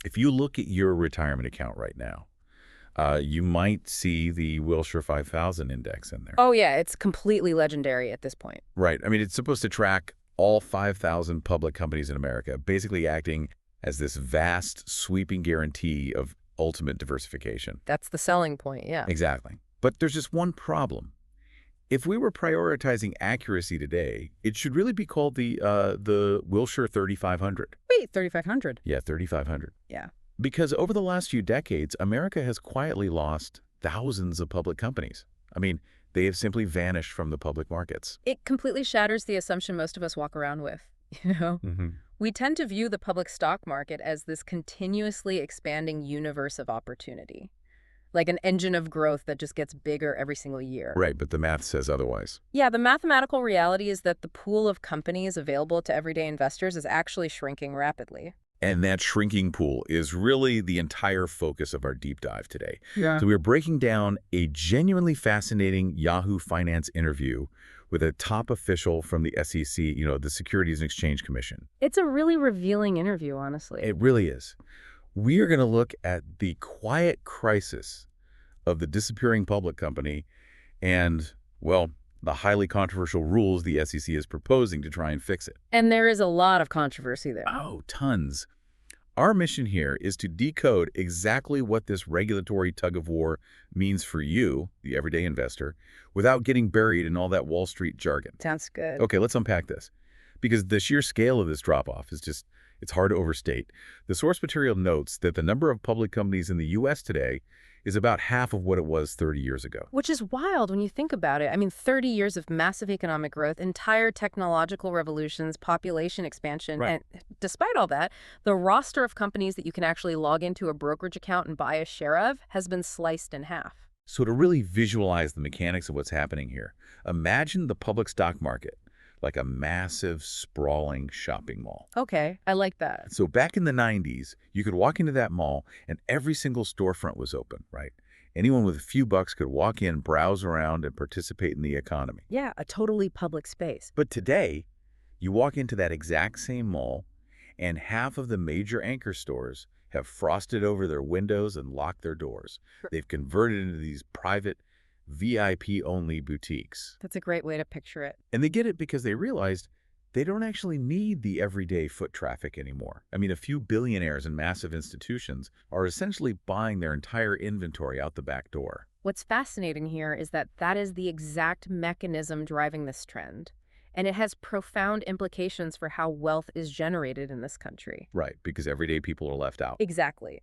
If you look at your retirement account right now, you might see the Wilshire 5000 index in there. Oh, yeah, it's completely legendary at this point. Right. I mean, it's supposed to track all 5,000 public companies in America, basically acting as this vast, sweeping guarantee of ultimate diversification. That's the selling point, yeah. Exactly. But there's just one problem. If we were prioritizing accuracy today, it should really be called the Wilshire 3500. Wait, 3,500? Yeah, 3500. Yeah. Because over the last few decades, America has quietly lost thousands of public companies. I mean, they have simply vanished from the public markets. It completely shatters the assumption most of us walk around with, you know? We tend to view the public stock market as this continuously expanding universe of opportunity, like an engine of growth that just gets bigger every single year. Right, but the math says otherwise. Yeah, the mathematical reality is that the pool of companies available to everyday investors is actually shrinking rapidly. And that shrinking pool is really the entire focus of our deep dive today. Yeah. So we're breaking down a genuinely fascinating Yahoo Finance interview with a top official from the SEC, the Securities and Exchange Commission. It's a really revealing interview, honestly. It really is. We are going to look at the quiet crisis of the disappearing public company and, well, the highly controversial rules the SEC is proposing to try and fix it. And there is a lot of controversy there. Oh, tons. Our mission here is to decode exactly what this regulatory tug-of-war means for you, the everyday investor, without getting buried in all that Wall Street jargon. Sounds good. Okay, let's unpack this. Because the sheer scale of this drop-off is just, it's hard to overstate. The source material notes that the number of public companies in the U.S. today is about half of what it was 30 years ago. Which is wild when you think about it. I mean, 30 years of massive economic growth, entire technological revolutions, population expansion, Right. and despite all that, the roster of companies that you can actually log into a brokerage account and buy a share of has been sliced in half. So to really visualize the mechanics of what's happening here, imagine the public stock market like a massive, sprawling shopping mall. Okay, I like that. So back in the 90s, you could walk into that mall and every single storefront was open, right? Anyone with a few bucks could walk in, browse around, and participate in the economy. Yeah, a totally public space. But today, you walk into that exact same mall, and half of the major anchor stores have frosted over their windows and locked their doors. They've converted into these private, VIP-only boutiques. That's a great way to picture it. And they get it because they realized they don't actually need the everyday foot traffic anymore. I mean, a few billionaires and massive institutions are essentially buying their entire inventory out the back door. What's fascinating here is that that is the exact mechanism driving this trend. And it has profound implications for how wealth is generated in this country. Right, because everyday people are left out. Exactly.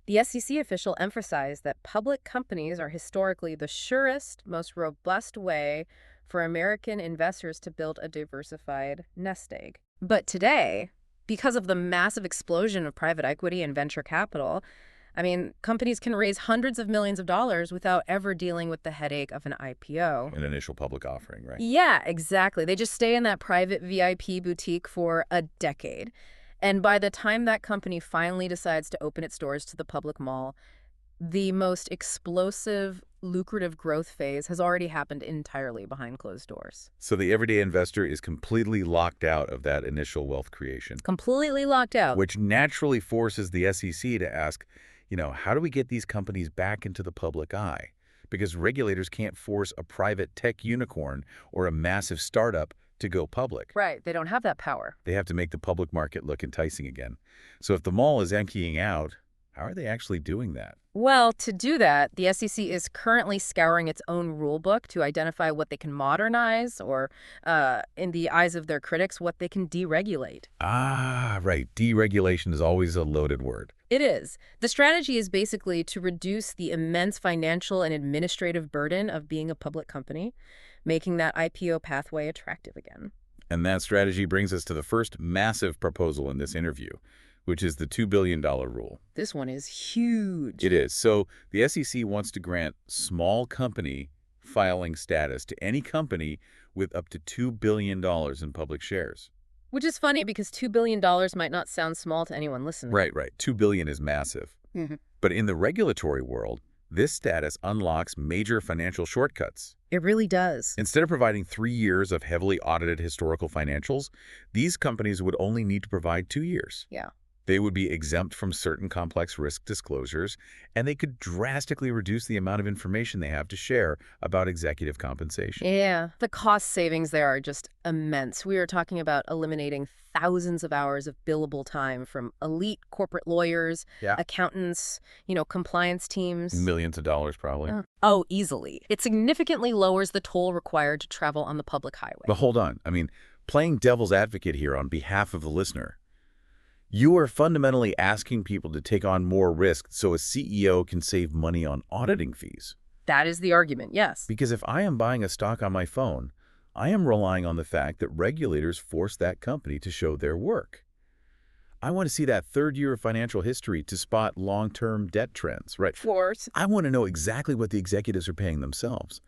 The SEC official emphasized that public companies are historically the surest, most robust way for American investors to build a diversified nest egg. But today, because of the massive explosion of private equity and venture capital, I mean, companies can raise hundreds of millions of dollars without ever dealing with the headache of an IPO. An initial public offering, right? Yeah, exactly. They just stay in that private VIP boutique for a decade. And by the time that company finally decides to open its doors to the public mall, the most explosive, lucrative growth phase has already happened entirely behind closed doors. So the everyday investor is completely locked out of that initial wealth creation. Completely locked out. Which naturally forces the SEC to ask, how do we get these companies back into the public eye? Because regulators can't force a private tech unicorn or a massive startup to go public. Right, they don't have that power. They have to make the public market look enticing again. So if the mall is emptying out, how are they actually doing that? Well, to do that, the SEC is currently scouring its own rule book to identify what they can modernize or, in the eyes of their critics, what they can deregulate. Ah, right. Deregulation is always a loaded word. It is. The strategy is basically to reduce the immense financial and administrative burden of being a public company, making that IPO pathway attractive again. And that strategy brings us to the first massive proposal in this interview, which is the $2 billion rule. This one is huge. It is. So the SEC wants to grant small company filing status to any company with up to $2 billion in public shares. Which is funny because $2 billion might not sound small to anyone listening. Right. $2 billion is massive. But in the regulatory world, this status unlocks major financial shortcuts. It really does. Instead of providing 3 years of heavily audited historical financials, these companies would only need to provide 2 years. Yeah. They would be exempt from certain complex risk disclosures, and they could drastically reduce the amount of information they have to share about executive compensation. Yeah, the cost savings there are just immense. We are talking about eliminating thousands of hours of billable time from elite corporate lawyers, Yeah. accountants, compliance teams. Millions of dollars, probably. Oh, easily. It significantly lowers the toll required to travel on the public highway. But hold on. I mean, playing devil's advocate here on behalf of the listener, you are fundamentally asking people to take on more risk so a CEO can save money on auditing fees. That is the argument, yes. Because if I am buying a stock on my phone, I am relying on the fact that regulators force that company to show their work. I want to see that third year of financial history to spot long-term debt trends, right? Of course. I want to know exactly what the executives are paying themselves.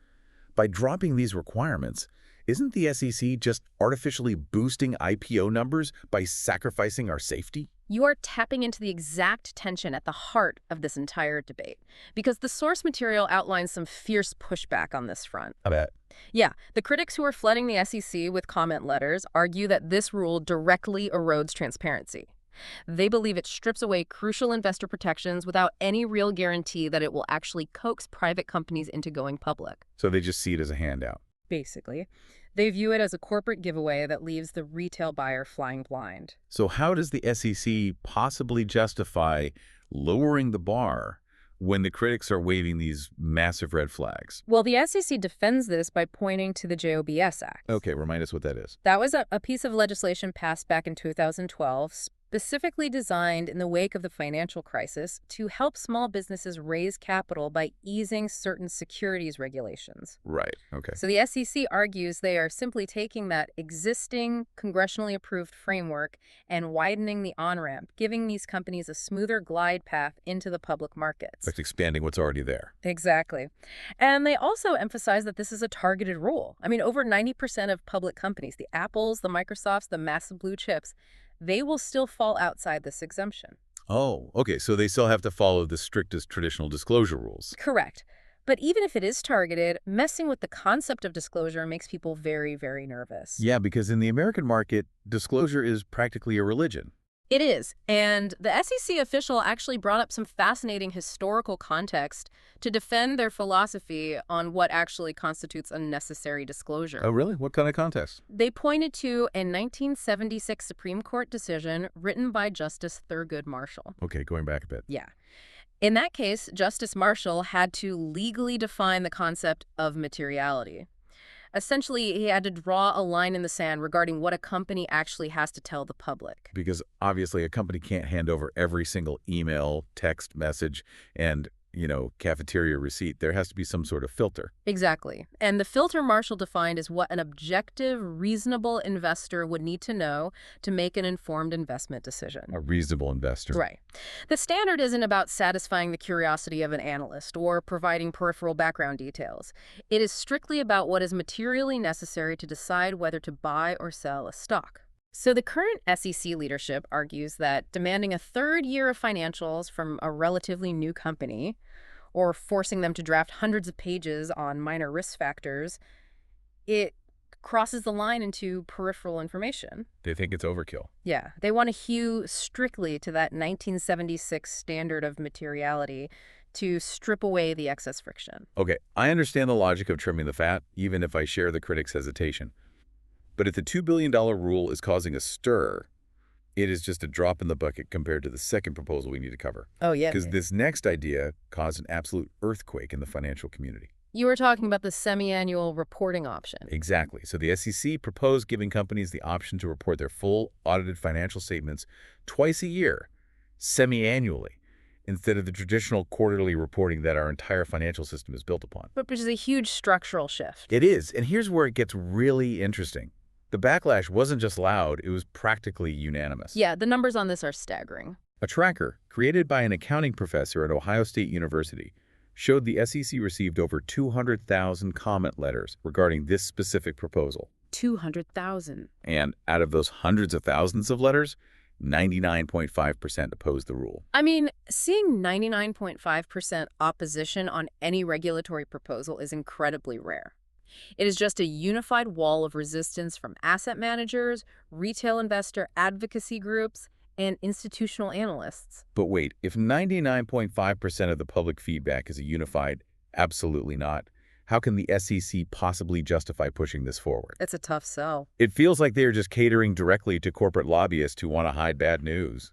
By dropping these requirements, isn't the SEC just artificially boosting IPO numbers by sacrificing our safety? You are tapping into the exact tension at the heart of this entire debate, because the source material outlines some fierce pushback on this front. I bet. Yeah, the critics who are flooding the SEC with comment letters argue that this rule directly erodes transparency. They believe it strips away crucial investor protections without any real guarantee that it will actually coax private companies into going public. So they just see it as a handout. Basically, they view it as a corporate giveaway that leaves the retail buyer flying blind. So how does the SEC possibly justify lowering the bar when the critics are waving these massive red flags? Well, the SEC defends this by pointing to the JOBS Act. Okay, remind us what that is. That was a piece of legislation passed back in 2012, specifically designed in the wake of the financial crisis to help small businesses raise capital by easing certain securities regulations. Right, okay. So the SEC argues they are simply taking that existing congressionally approved framework and widening the on-ramp, giving these companies a smoother glide path into the public markets. Like expanding what's already there. Exactly. And they also emphasize that this is a targeted rule. I mean, over 90% of public companies, the Apples, the Microsofts, the massive blue chips, they will still fall outside this exemption. Oh, okay, so they still have to follow the strictest traditional disclosure rules. Correct. But even if it is targeted, messing with the concept of disclosure makes people very, very nervous. Yeah, because in the American market, disclosure is practically a religion. It is. And the SEC official actually brought up some fascinating historical context to defend their philosophy on what actually constitutes a necessary disclosure. Oh, really? What kind of context? They pointed to a 1976 Supreme Court decision written by Justice Thurgood Marshall. Okay, going back a bit. Yeah. In that case, Justice Marshall had to legally define the concept of materiality. Essentially, he had to draw a line in the sand regarding what a company actually has to tell the public. Because obviously a company can't hand over every single email, text message, and, cafeteria receipt. There has to be some sort of filter. Exactly. And the filter Marshall defined is what an objective, reasonable investor would need to know to make an informed investment decision. A reasonable investor. Right. The standard isn't about satisfying the curiosity of an analyst or providing peripheral background details. It is strictly about what is materially necessary to decide whether to buy or sell a stock. So the current SEC leadership argues that demanding a third year of financials from a relatively new company or forcing them to draft hundreds of pages on minor risk factors, it crosses the line into peripheral information. They think it's overkill. Yeah, they want to hew strictly to that 1976 standard of materiality to strip away the excess friction. Okay, I understand the logic of trimming the fat, even if I share the critics' hesitation. But if the $2 billion rule is causing a stir, it is just a drop in the bucket compared to the second proposal we need to cover. Oh, yeah. Because this next idea caused an absolute earthquake in the financial community. You were talking about the semi-annual reporting option. Exactly. So the SEC proposed giving companies the option to report their full audited financial statements twice a year, semi-annually, instead of the traditional quarterly reporting that our entire financial system is built upon. But which is a huge structural shift. It is. And here's where it gets really interesting. The backlash wasn't just loud, it was practically unanimous. Yeah, the numbers on this are staggering. A tracker created by an accounting professor at Ohio State University showed the SEC received over 200,000 comment letters regarding this specific proposal. 200,000. And out of those hundreds of thousands of letters, 99.5% opposed the rule. I mean, seeing 99.5% opposition on any regulatory proposal is incredibly rare. It is just a unified wall of resistance from asset managers, retail investor advocacy groups, and institutional analysts. But wait, if 99.5% of the public feedback is a unified, absolutely not, how can the SEC possibly justify pushing this forward? It's a tough sell. It feels like they are just catering directly to corporate lobbyists who want to hide bad news.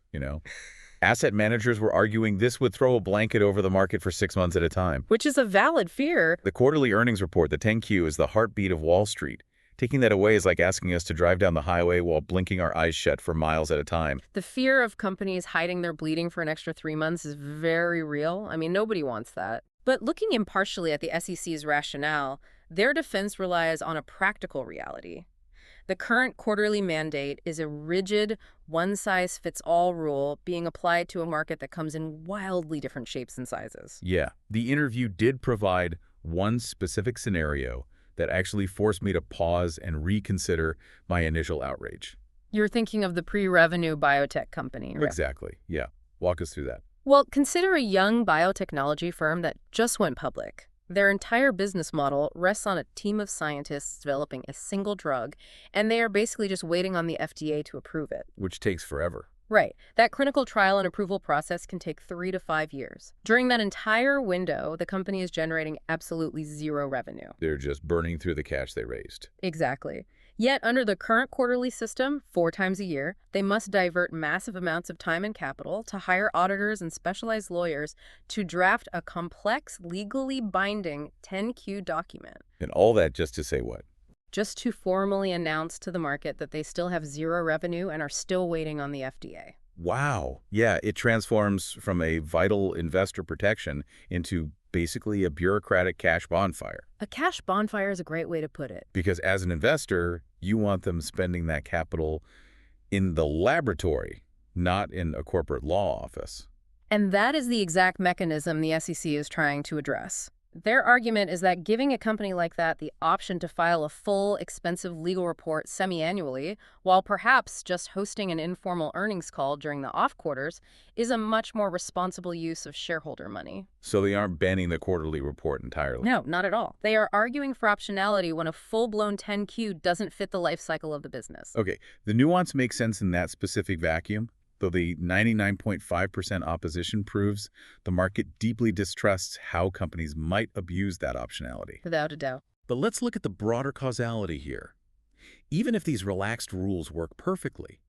Asset managers were arguing this would throw a blanket over the market for 6 months at a time. Which is a valid fear. The quarterly earnings report, the 10Q, is the heartbeat of Wall Street. Taking that away is like asking us to drive down the highway while blinking our eyes shut for miles at a time. The fear of companies hiding their bleeding for an extra 3 months is very real. I mean, nobody wants that. But looking impartially at the SEC's rationale, their defense relies on a practical reality. The current quarterly mandate is a rigid, one-size-fits-all rule being applied to a market that comes in wildly different shapes and sizes. Yeah, the interview did provide one specific scenario that actually forced me to pause and reconsider my initial outrage. You're thinking of the pre-revenue biotech company, right? Exactly, yeah. Walk us through that. Well, consider a young biotechnology firm that just went public. Their entire business model rests on a team of scientists developing a single drug, and they are basically just waiting on the FDA to approve it. Which takes forever. Right. That clinical trial and approval process can take 3 to 5 years. During that entire window, the company is generating absolutely zero revenue. They're just burning through the cash they raised. Exactly. Yet, under the current quarterly system, 4 times a year, they must divert massive amounts of time and capital to hire auditors and specialized lawyers to draft a complex, legally binding 10Q document. And all that just to say what? Just to formally announce to the market that they still have zero revenue and are still waiting on the FDA. Wow. Yeah, it transforms from a vital investor protection into basically a bureaucratic cash bonfire. A cash bonfire is a great way to put it. Because as an investor, you want them spending that capital in the laboratory, not in a corporate law office. And that is the exact mechanism the SEC is trying to address. Their argument is that giving a company like that the option to file a full, expensive legal report semi-annually, while perhaps just hosting an informal earnings call during the off-quarters, is a much more responsible use of shareholder money. So they aren't banning the quarterly report entirely. No, not at all. They are arguing for optionality when a full-blown 10Q doesn't fit the life cycle of the business. Okay, the nuance makes sense in that specific vacuum, though the 99.5% opposition proves the market deeply distrusts how companies might abuse that optionality. Without a doubt. But let's look at the broader causality here. Even if these relaxed rules work perfectly,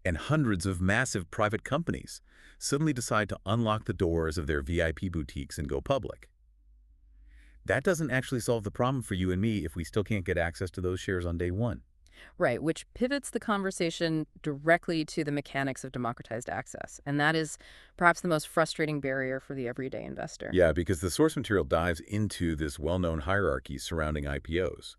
and hundreds of massive private companies suddenly decide to unlock the doors of their VIP boutiques and go public, that doesn't actually solve the problem for you and me if we still can't get access to those shares on day one. Right, which pivots the conversation directly to the mechanics of democratized access. And that is perhaps the most frustrating barrier for the everyday investor. Yeah, because the source material dives into this well-known hierarchy surrounding IPOs.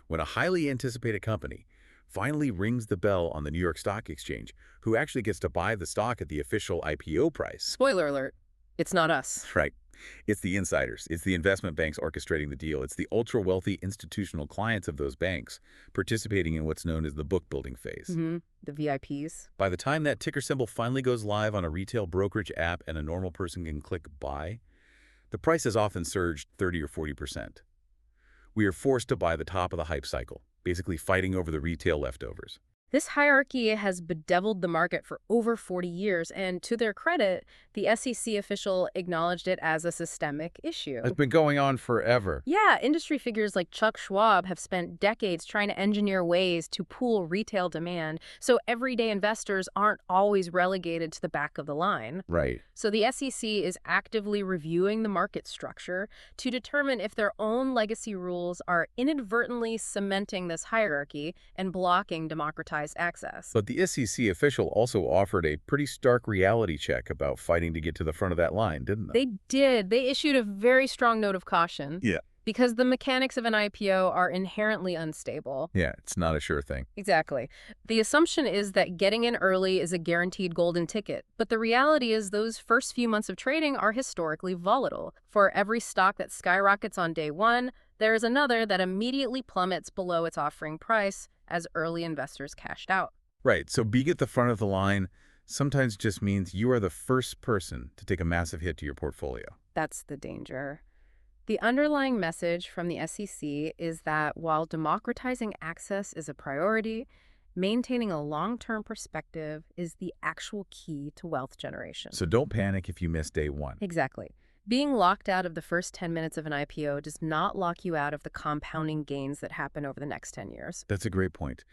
When a highly anticipated company finally rings the bell on the New York Stock Exchange, who actually gets to buy the stock at the official IPO price? Spoiler alert, it's not us. Right. It's the insiders. It's the investment banks orchestrating the deal. It's the ultra-wealthy institutional clients of those banks participating in what's known as the book-building phase. The VIPs. By the time that ticker symbol finally goes live on a retail brokerage app and a normal person can click buy, the price has often surged 30 or 40%. We are forced to buy the top of the hype cycle, basically fighting over the retail leftovers. This hierarchy has bedeviled the market for over 40 years, and to their credit, the SEC official acknowledged it as a systemic issue. It's been going on forever. Yeah, industry figures like Chuck Schwab have spent decades trying to engineer ways to pool retail demand so everyday investors aren't always relegated to the back of the line. Right. So the SEC is actively reviewing the market structure to determine if their own legacy rules are inadvertently cementing this hierarchy and blocking democratized access. But the SEC official also offered a pretty stark reality check about fighting to get to the front of that line, didn't they? They did. They issued a very strong note of caution. Yeah. Because the mechanics of an IPO are inherently unstable. Yeah, it's not a sure thing. Exactly. The assumption is that getting in early is a guaranteed golden ticket. But the reality is those first few months of trading are historically volatile. For every stock that skyrockets on day one, there is another that immediately plummets below its offering price as early investors cashed out. Right, so being at the front of the line sometimes just means you are the first person to take a massive hit to your portfolio. That's the danger. The underlying message from the SEC is that while democratizing access is a priority, Maintaining a long-term perspective is the actual key to wealth generation. So don't panic if you miss day one. Exactly. Being locked out of the first 10 minutes of an IPO does not lock you out of the compounding gains that happen over the next 10 years. That's a great point.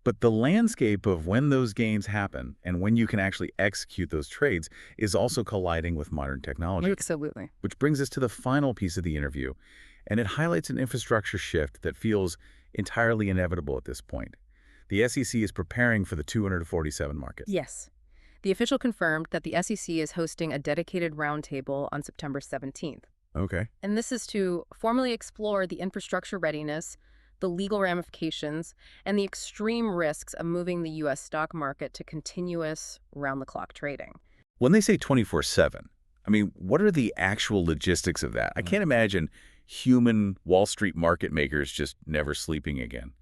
But the landscape of when those gains happen and when you can actually execute those trades is also colliding with modern technology. Absolutely. Which brings us to the final piece of the interview, and it highlights an infrastructure shift that feels entirely inevitable at this point. The SEC is preparing for the 247 market. Yes. The official confirmed that the SEC is hosting a dedicated roundtable on September 17th. Okay. And this is to formally explore the infrastructure readiness, the legal ramifications, and the extreme risks of moving the U.S. stock market to continuous, round-the-clock trading. When they say 24/7, I mean, what are the actual logistics of that? I can't imagine human Wall Street market makers just never sleeping again.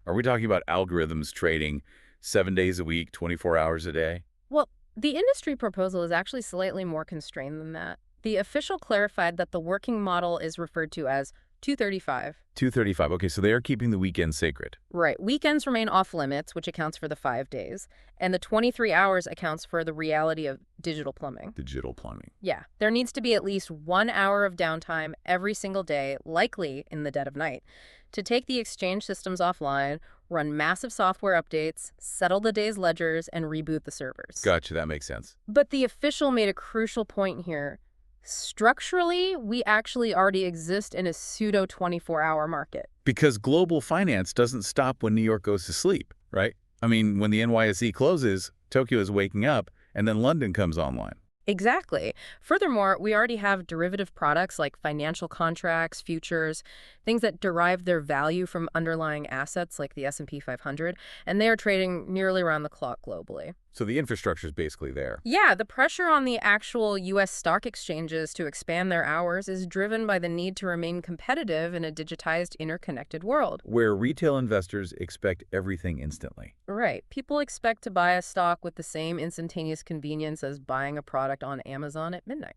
Are we talking about algorithms trading 7 days a week, 24 hours a day? Well, the industry proposal is actually slightly more constrained than that. The official clarified that the working model is referred to as 235. 235. Okay, so they are keeping the weekend sacred. Right. Weekends remain off limits, which accounts for the 5 days, and the 23 hours accounts for the reality of digital plumbing. Digital plumbing. Yeah. There needs to be at least 1 hour of downtime every single day, likely in the dead of night, to take the exchange systems offline, run massive software updates, settle the day's ledgers, and reboot the servers. Gotcha, that makes sense. But the official made a crucial point here. Structurally, we actually already exist in a pseudo 24-hour market. Because global finance doesn't stop when New York goes to sleep, right? I mean, when the NYSE closes, Tokyo is waking up, and then London comes online. Exactly. Furthermore, we already have derivative products like financial contracts, futures, things that derive their value from underlying assets like the S&P 500, and they are trading nearly around the clock globally. So the infrastructure is basically there. Yeah, the pressure on the actual U.S. stock exchanges to expand their hours is driven by the need to remain competitive in a digitized, interconnected world. Where retail investors expect everything instantly. Right. People expect to buy a stock with the same instantaneous convenience as buying a product on Amazon at midnight.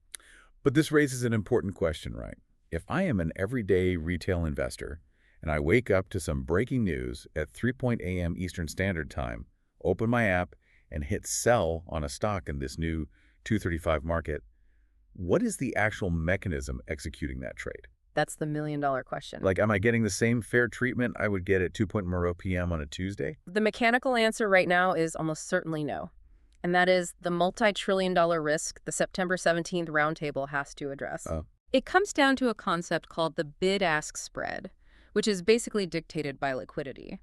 But this raises an important question, right? If I am an everyday retail investor and I wake up to some breaking news at 3 a.m. Eastern Standard Time, open my app, and hit sell on a stock in this new 235 market, what is the actual mechanism executing that trade? That's the million-dollar question. Like, am I getting the same fair treatment I would get at 2 p.m. on a Tuesday? The mechanical answer right now is almost certainly no. And that is the multi-trillion-dollar risk the September 17th roundtable has to address. It comes down to a concept called the bid-ask spread, which is basically dictated by liquidity.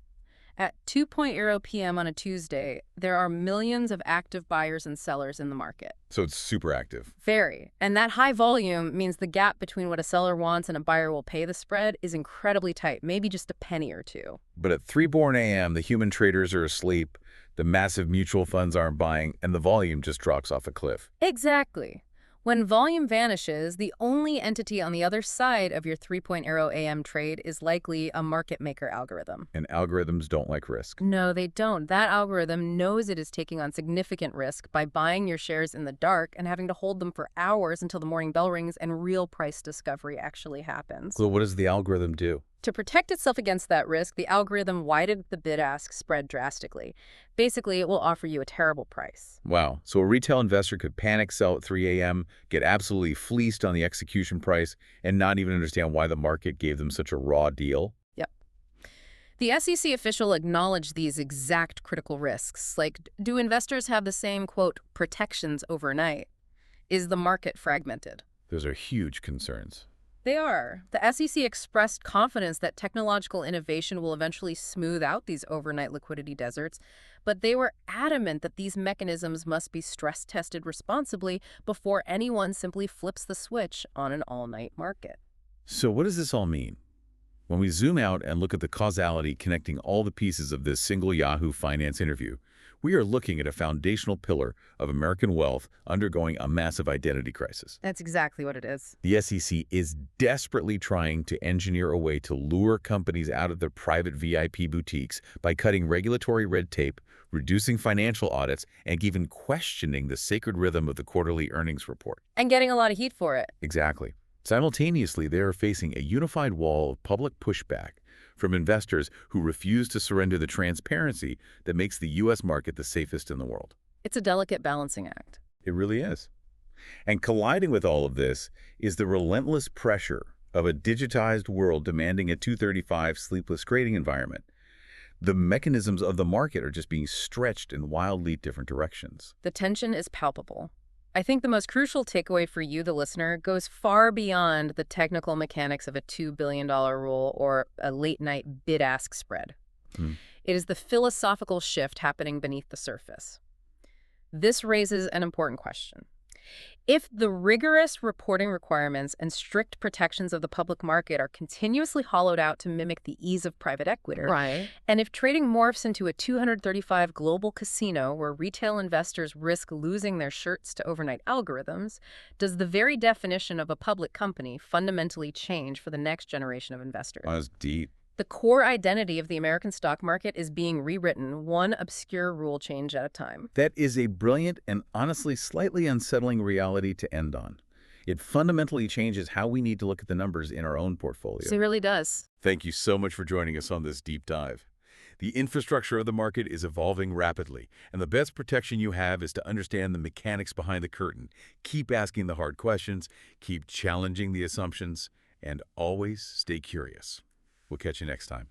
At 2 p.m. on a Tuesday, there are millions of active buyers and sellers in the market. So it's super active. Very. And that high volume means the gap between what a seller wants and a buyer will pay the spread is incredibly tight, maybe just a penny or two. But at 3 a.m., the human traders are asleep, the massive mutual funds aren't buying, and the volume just drops off a cliff. Exactly. When volume vanishes, the only entity on the other side of your 3 a.m. trade is likely a market maker algorithm. And algorithms don't like risk. No, they don't. That algorithm knows it is taking on significant risk by buying your shares in the dark and having to hold them for hours until the morning bell rings and real price discovery actually happens. So what does the algorithm do? To protect itself against that risk, the algorithm widened the bid-ask spread drastically. Basically, it will offer you a terrible price. Wow. So a retail investor could panic sell at 3 a.m., get absolutely fleeced on the execution price, and not even understand why the market gave them such a raw deal? Yep. The SEC official acknowledged these exact critical risks. Like, do investors have the same, quote, protections overnight? Is the market fragmented? Those are huge concerns. They are. The SEC expressed confidence that technological innovation will eventually smooth out these overnight liquidity deserts, but they were adamant that these mechanisms must be stress-tested responsibly before anyone simply flips the switch on an all-night market. So what does this all mean? When we zoom out and look at the causality connecting all the pieces of this single Yahoo Finance interview, we are looking at a foundational pillar of American wealth undergoing a massive identity crisis. That's exactly what it is. The SEC is desperately trying to engineer a way to lure companies out of their private VIP boutiques by cutting regulatory red tape, reducing financial audits, and even questioning the sacred rhythm of the quarterly earnings report. And getting a lot of heat for it. Exactly. Simultaneously, they are facing a unified wall of public pushback from investors who refuse to surrender the transparency that makes the U.S. market the safest in the world. It's a delicate balancing act. It really is. And colliding with all of this is the relentless pressure of a digitized world demanding a 235 sleepless trading environment. The mechanisms of the market are just being stretched in wildly different directions. The tension is palpable. I think the most crucial takeaway for you, the listener, goes far beyond the technical mechanics of a $2 billion rule or a late-night bid-ask spread. Hmm. It is the philosophical shift happening beneath the surface. This raises an important question. If the rigorous reporting requirements and strict protections of the public market are continuously hollowed out to mimic the ease of private equity, Right. and if trading morphs into a 235 global casino where retail investors risk losing their shirts to overnight algorithms, does the very definition of a public company fundamentally change for the next generation of investors? That's deep. The core identity of the American stock market is being rewritten, one obscure rule change at a time. That is a brilliant and honestly slightly unsettling reality to end on. It fundamentally changes how we need to look at the numbers in our own portfolio. So it really does. Thank you so much for joining us on this deep dive. The infrastructure of the market is evolving rapidly, and the best protection you have is to understand the mechanics behind the curtain. Keep asking the hard questions, keep challenging the assumptions, and always stay curious. We'll catch you next time.